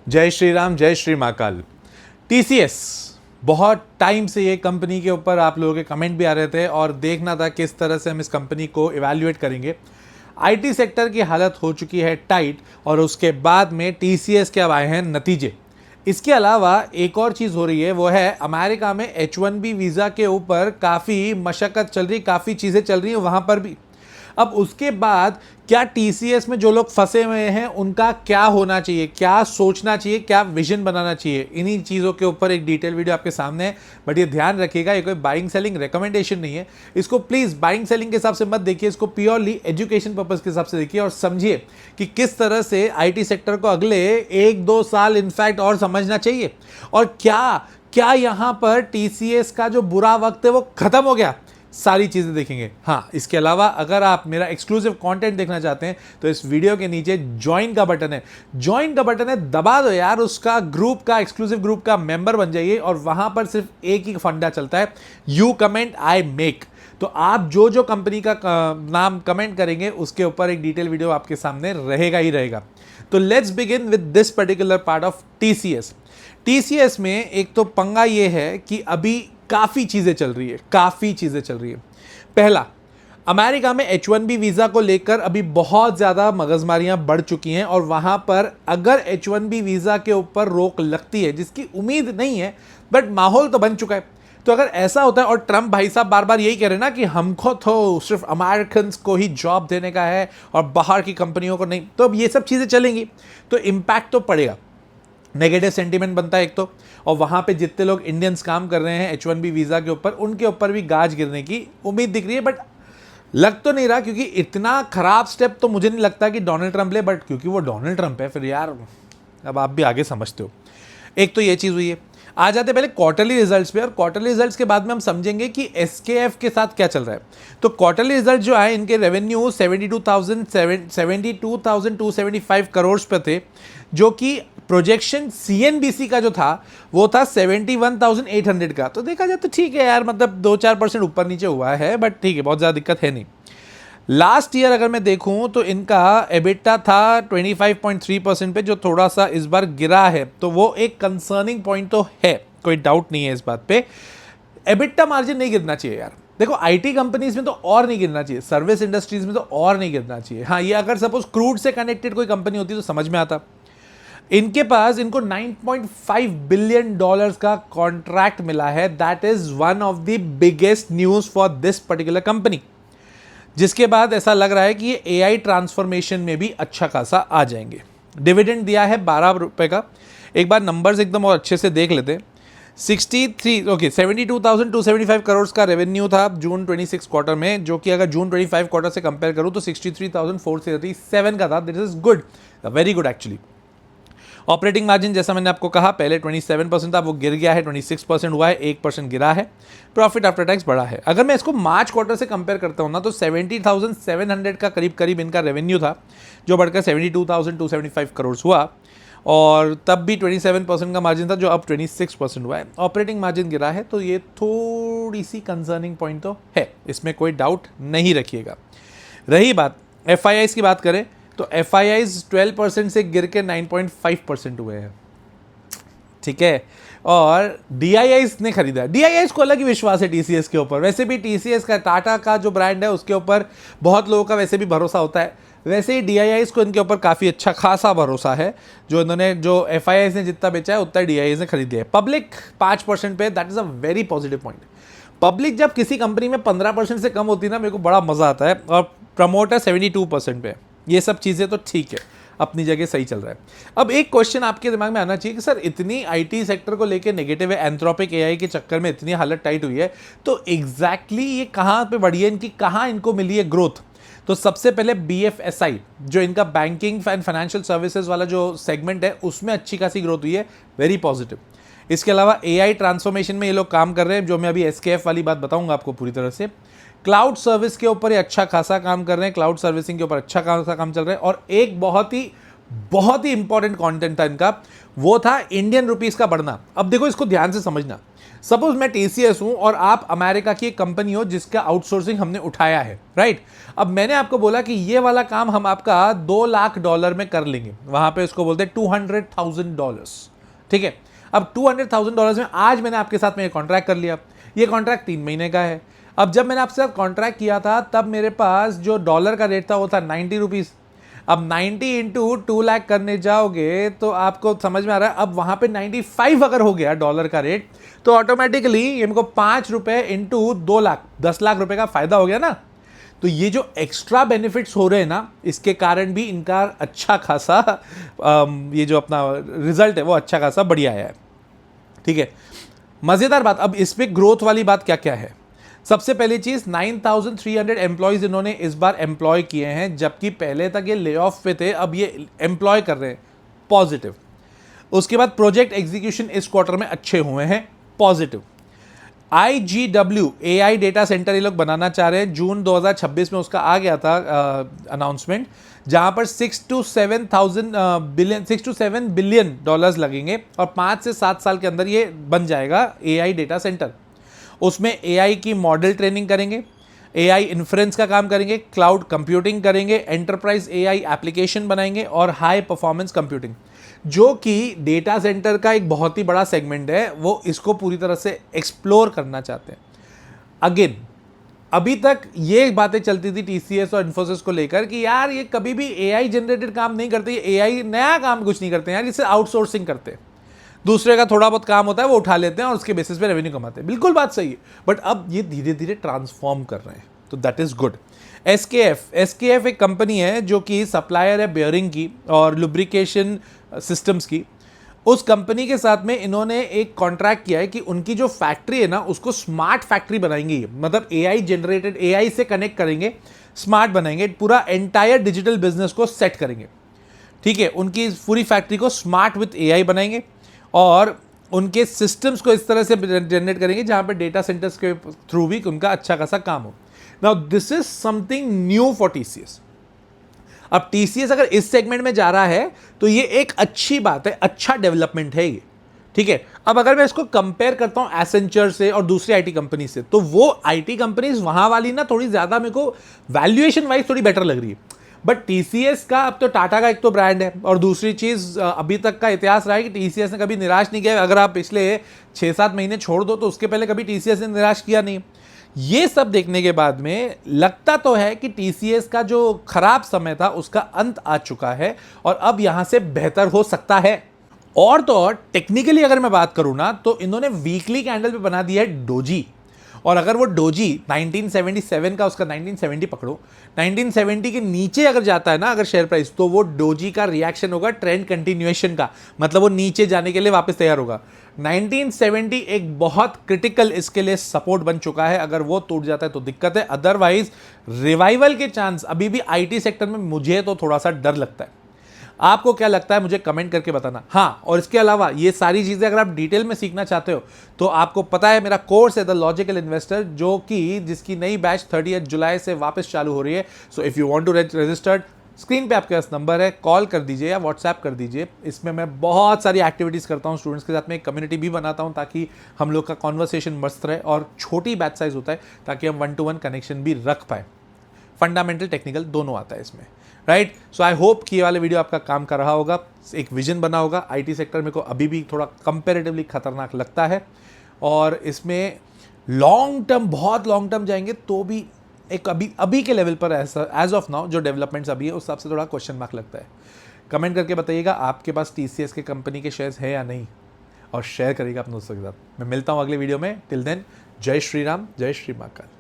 जय श्री राम, जय श्री महाकाल। टीसीएस, बहुत टाइम से ये कंपनी के ऊपर आप लोगों के कमेंट भी आ रहे थे और देखना था किस तरह से हम इस कंपनी को इवैल्यूएट करेंगे। आईटी सेक्टर की हालत हो चुकी है टाइट और उसके बाद में टीसीएस के अब आए हैं नतीजे। इसके अलावा एक और चीज़ हो रही है, वो है अमेरिका में H1B वीज़ा के ऊपर काफ़ी मशक्क़त चल रही, काफ़ी चीज़ें चल रही हैं वहाँ पर भी। अब उसके बाद क्या टीसीएस में जो लोग फंसे हुए हैं उनका क्या होना चाहिए, क्या सोचना चाहिए, क्या विजन बनाना चाहिए, इन्हीं चीज़ों के ऊपर एक डिटेल वीडियो आपके सामने है। बट ये ध्यान रखिएगा, ये कोई बाइंग सेलिंग रिकमेंडेशन नहीं है। इसको प्लीज़ बाइंग सेलिंग के हिसाब से मत देखिए, इसको प्योरली एजुकेशन पर्पज़ के हिसाब से देखिए और समझिए कि किस तरह से आईटी सेक्टर को अगले 1-2 साल इनफैक्ट और समझना चाहिए और क्या यहाँ पर टीसीएस का जो बुरा वक्त है वो खत्म हो गया, सारी चीज़ें देखेंगे। हाँ, इसके अलावा अगर आप मेरा एक्सक्लूसिव कंटेंट देखना चाहते हैं तो इस वीडियो के नीचे ज्वाइन का बटन है, दबा दो यार, उसका ग्रुप का, एक्सक्लूसिव ग्रुप का मेंबर बन जाइए और वहां पर सिर्फ एक ही फंडा चलता है, यू कमेंट आई मेक। तो आप जो कंपनी का नाम कमेंट करेंगे उसके ऊपर एक डिटेल वीडियो आपके सामने रहेगा ही रहेगा। तो let's begin with this particular part of TCS. TCS में एक तो पंगा ये है कि अभी काफ़ी चीज़ें चल रही है। पहला, अमेरिका में H1B वीज़ा को लेकर अभी बहुत ज़्यादा मगजमारियां बढ़ चुकी हैं और वहाँ पर अगर H1B वीज़ा के ऊपर रोक लगती है, जिसकी उम्मीद नहीं है बट माहौल तो बन चुका है, तो अगर ऐसा होता है और ट्रंप भाई साहब बार बार यही कह रहे हैं ना कि हमको तो सिर्फ अमेरिकन को ही जॉब देने का है और बाहर की कंपनियों को नहीं, तो अब ये सब चीज़ें चलेंगी तो इम्पैक्ट तो पड़ेगा, नेगेटिव सेंटीमेंट बनता है एक तो, और वहाँ पे जितने लोग इंडियंस काम कर रहे हैं H1B वीज़ा के ऊपर, उनके ऊपर भी गाज गिरने की उम्मीद दिख रही है। बट लग तो नहीं रहा, क्योंकि इतना खराब स्टेप तो मुझे नहीं लगता कि डोनाल्ड ट्रंप ले, बट क्योंकि वो डोनाल्ड ट्रंप है फिर यार अब आप भी आगे समझते हो। एक तो ये चीज़ हुई है। आ जाते पहले क्वार्टरली रिजल्ट्स पे, और क्वार्टरली रिजल्ट्स के बाद में हम समझेंगे कि एसकेएफ के साथ क्या चल रहा है। तो क्वार्टरली रिजल्ट जो आए, इनके रेवेन्यू 72,275 करोड़ पे थे, जो कि प्रोजेक्शन सीएनबीसी का जो था वो था 71,800 का। तो देखा जाए तो ठीक है यार, मतलब 2-4% ऊपर नीचे हुआ है, बट ठीक है, बहुत ज़्यादा दिक्कत है नहीं। लास्ट ईयर अगर मैं देखूं तो इनका एबिटा था 25.3% पे, जो थोड़ा सा इस बार गिरा है, तो वो एक कंसर्निंग पॉइंट तो है, कोई डाउट नहीं है इस बात पे। एबिटा मार्जिन नहीं गिरना चाहिए यार, देखो आईटी कंपनीज में तो और नहीं गिरना चाहिए, सर्विस इंडस्ट्रीज में तो और नहीं गिरना चाहिए। हाँ, ये अगर सपोज क्रूड से कनेक्टेड कोई कंपनी होती तो समझ में आता। इनके पास इनको $9.5 बिलियन का कॉन्ट्रैक्ट मिला है, that is one of the biggest news for this particular company, जिसके बाद ऐसा लग रहा है कि ये एआई ट्रांसफॉर्मेशन में भी अच्छा खासा आ जाएंगे। डिविडेंड दिया है 12 रुपए का। एक बार नंबर्स एकदम और अच्छे से देख लेते हैं। 72,275 करोड़ का रेवेन्यू था जून 26 क्वार्टर में, जो कि अगर जून 25 क्वार्टर से कंपेयर करूं तो 63,437 का था। This is good, very good actually. Operating margin जैसा मैंने आपको कहा पहले 27% था, वो गिर गया है, 26% हुआ है, 1% गिरा है। प्रॉफिट आफ्टर टैक्स बढ़ा है। अगर मैं इसको मार्च क्वार्टर से कंपेयर करता हूँ ना, तो 70,700 का करीब इनका रेवेन्यू था, जो बढ़कर 72,275 करोड़ हुआ, और तब भी 27% का मार्जिन था, जो अब 26% हुआ है। ऑपरेटिंग मार्जिन गिरा है, तो ये थोड़ी सी कंसर्निंग पॉइंट तो है, इसमें कोई डाउट नहीं रखिएगा। रही बात एफआईआईज की बात करें तो एफआईआईज 12% से गिर के 9.5% हुए हैं, ठीक है। और डीआईआईज ने खरीदा, डीआईआईज को अलग ही विश्वास है टीसीएस के ऊपर। वैसे भी टीसीएस का, टाटा का जो ब्रांड है उसके ऊपर बहुत लोगों का वैसे भी भरोसा होता है, वैसे ही डीआईआईज को इनके ऊपर काफ़ी अच्छा खासा भरोसा है। जो एफआईआईज ने जितना बेचा है उतना डीआईआईज ने खरीद लिया है। पब्लिक 5% पे, that is a very positive point. Public जब किसी कंपनी में 15% से कम होती है ना, मेरे को बड़ा मजा आता है। और प्रमोटर 72% पे, ये सब चीज़ें तो ठीक है, अपनी जगह सही चल रहा है। अब एक क्वेश्चन आपके दिमाग में आना चाहिए कि सर इतनी आईटी सेक्टर को लेके नेगेटिव है, एंथ्रोपिक एआई के चक्कर में इतनी हालत टाइट हुई है, तो एग्जैक्टली ये कहाँ पे बढ़ी है, इनकी कहाँ इनको मिली है ग्रोथ। तो सबसे पहले बीएफएसआई, जो इनका बैंकिंग एंड फाइनेंशियल सर्विसेज वाला जो सेगमेंट है, उसमें अच्छी खासी ग्रोथ हुई है, वेरी पॉजिटिव। इसके अलावा एआई ट्रांसफॉर्मेशन में ये लोग काम कर रहे हैं, जो मैं अभी एसकेएफ वाली बात बताऊंगा आपको पूरी तरह से। क्लाउड सर्विस के ऊपर ये अच्छा खासा काम कर रहे हैं, क्लाउड सर्विसिंग के ऊपर अच्छा खासा काम चल रहा है। और एक बहुत ही इंपॉर्टेंट कंटेंट था इनका, वो था इंडियन रुपीस का बढ़ना। अब देखो, इसको ध्यान से समझना, सपोज मैं टीसीएस हूं और आप अमेरिका की एक कंपनी हो जिसका आउटसोर्सिंग हमने उठाया है, राइट। अब मैंने आपको बोला कि ये वाला काम हम आपका $2 लाख में कर लेंगे, वहां पे इसको बोलते हैं $200,000, ठीक है। अब $200,000 में आज मैंने आपके साथ में ये कॉन्ट्रैक्ट कर लिया। ये कॉन्ट्रैक्ट 3 महीने का है। अब जब मैंने आपसे कॉन्ट्रैक्ट किया था तब मेरे पास जो डॉलर का रेट था वो था 90 रुपीज़। अब 90 इंटू 2 लाख करने जाओगे तो आपको समझ में आ रहा है, अब वहां पे 95 अगर हो गया डॉलर का रेट तो ऑटोमेटिकली इनको ₹5 इंटू 2 लाख, 10 लाख रुपए का फायदा हो गया ना। तो ये जो एक्स्ट्रा बेनिफिट्स हो रहे हैं ना, इसके कारण भी इनका अच्छा खासा ये जो अपना रिजल्ट है वो अच्छा खासा बढ़िया है, ठीक है। मजेदार बात, अब इस पे ग्रोथ वाली बात क्या क्या है। सबसे पहली चीज 9300 एम्प्लॉयज इन्होंने इस बार एम्प्लॉय किए हैं, जबकि पहले तक ये ले ऑफ पे थे, अब ये एम्प्लॉय कर रहे हैं, पॉजिटिव। उसके बाद प्रोजेक्ट एग्जीक्यूशन इस क्वार्टर में अच्छे हुए हैं, positive. IGW AI data centre ये लोग बनाना चाह रहे हैं, जून 2026 में उसका आ गया था अनाउंसमेंट, जहां पर 6 to 7 बिलियन डॉलर्स लगेंगे और 5 से 7 साल के अंदर ये बन जाएगा AI डेटा सेंटर। उसमें AI की मॉडल ट्रेनिंग करेंगे, AI इन्फ्रेंस का काम करेंगे, क्लाउड कंप्यूटिंग करेंगे, एंटरप्राइज AI एप्लीकेशन बनाएंगे और हाई परफॉर्मेंस कंप्यूटिंग, जो कि डेटा सेंटर का एक बहुत ही बड़ा सेगमेंट है, वो इसको पूरी तरह से एक्सप्लोर करना चाहते हैं। अगेन, अभी तक ये बातें चलती थी टीसीएस और इन्फोसिस को लेकर कि यार ये कभी भी AI जनरेटेड काम नहीं करते, ये AI नया काम कुछ नहीं करते यार, इसे आउटसोर्सिंग करते हैं, दूसरे का थोड़ा बहुत काम होता है वो उठा लेते हैं और उसके बेसिस पे रेवेन्यू कमाते हैं। बिल्कुल बात सही है, बट अब ये धीरे धीरे ट्रांसफॉर्म कर रहे हैं, तो दैट इज गुड। SKF एक कंपनी है जो कि सप्लायर है बियरिंग की और लुब्रिकेशन सिस्टम्स की। उस कंपनी के साथ में इन्होंने एक कॉन्ट्रैक्ट किया है कि उनकी जो फैक्ट्री है ना उसको स्मार्ट फैक्ट्री बनाएंगे, मतलब AI जनरेटेड, AI से कनेक्ट करेंगे, स्मार्ट बनाएंगे, पूरा एंटायर डिजिटल बिजनेस को सेट करेंगे, ठीक है। उनकी पूरी फैक्ट्री को स्मार्ट विथ AI बनाएंगे और उनके सिस्टम्स को इस तरह से जनरेट करेंगे जहां पर डेटा सेंटर्स के थ्रू भी उनका अच्छा खासा काम हो। Now this is something new for TCS. अब टीसीएस अगर इस सेगमेंट में जा रहा है तो ये एक अच्छी बात है, अच्छा डेवलपमेंट है ये, ठीक है। अब अगर मैं इसको कंपेयर करता हूं एसेंचर से और दूसरी आईटी कंपनी से, तो वो आईटी कंपनीज वहां वाली ना थोड़ी ज्यादा मेरे को वैल्यूएशन वाइज थोड़ी बेटर लग रही है। बट टीसीएस का, अब तो टाटा का एक तो ब्रांड है और दूसरी चीज अभी तक का इतिहास रहा है कि टीसीएस ने कभी निराश नहीं किया। अगर आप पिछले 6-7 महीने छोड़ दो तो उसके पहले कभी टीसीएस ने निराश किया नहीं। ये सब देखने के बाद में लगता तो है कि टीसीएस का जो खराब समय था उसका अंत आ चुका है और अब यहां से बेहतर हो सकता है। और तो और टेक्निकली अगर मैं बात करूं ना तो इन्होंने वीकली कैंडल पे बना दिया है डोजी, और अगर वो डोजी 1977 का, उसका 1970 पकड़ो, 1970 के नीचे अगर जाता है ना अगर शेयर प्राइस, तो वो डोजी का रिएक्शन होगा ट्रेंड कंटिन्यूएशन का, मतलब वो नीचे जाने के लिए वापस तैयार होगा। 1970 एक बहुत क्रिटिकल इसके लिए सपोर्ट बन चुका है, अगर वो टूट जाता है तो दिक्कत है, अदरवाइज रिवाइवल के चांस अभी भी आईटी सेक्टर में मुझे तो थोड़ा सा डर लगता है। आपको क्या लगता है मुझे कमेंट करके बताना। हाँ, और इसके अलावा ये सारी चीजें अगर आप डिटेल में सीखना चाहते हो तो आपको पता है मेरा कोर्स है द लॉजिकल इन्वेस्टर, जो कि जिसकी नई बैच 30 जुलाई से वापस चालू हो रही है। So if you want to registered, screen पे आपके पास नंबर है, कॉल कर दीजिए या व्हाट्सएप कर दीजिए। इसमें मैं बहुत सारी एक्टिविटीज़ करता हूँ स्टूडेंट्स के साथ में, एक कम्युनिटी भी बनाता हूँ ताकि हम लोग का कॉन्वर्सेशन मस्त रहे, और छोटी बैच साइज होता है ताकि हम 1-to-1 कनेक्शन भी रख पाए। फंडामेंटल टेक्निकल दोनों आता है इसमें, राइट। सो आई होप कि ये वाले वीडियो आपका काम कर रहा होगा, एक विजन बना होगा। आईटी सेक्टर मेरे को अभी भी थोड़ा कंपेरेटिवली खतरनाक लगता है और इसमें लॉन्ग टर्म, बहुत लॉन्ग टर्म जाएंगे तो भी एक अभी के लेवल पर ऐसा एज ऑफ नाउ जो डेवलपमेंट्स अभी है उस हिसाब से थोड़ा क्वेश्चन मार्क लगता है। कमेंट करके बताइएगा आपके पास टीसीएस के कंपनी के शेयर्स है या नहीं, और शेयर करिएगा अपने दोस्तों के साथ। मैं मिलता हूँ अगले वीडियो में। टिल देन, जय श्री राम, जय श्री महाकाल।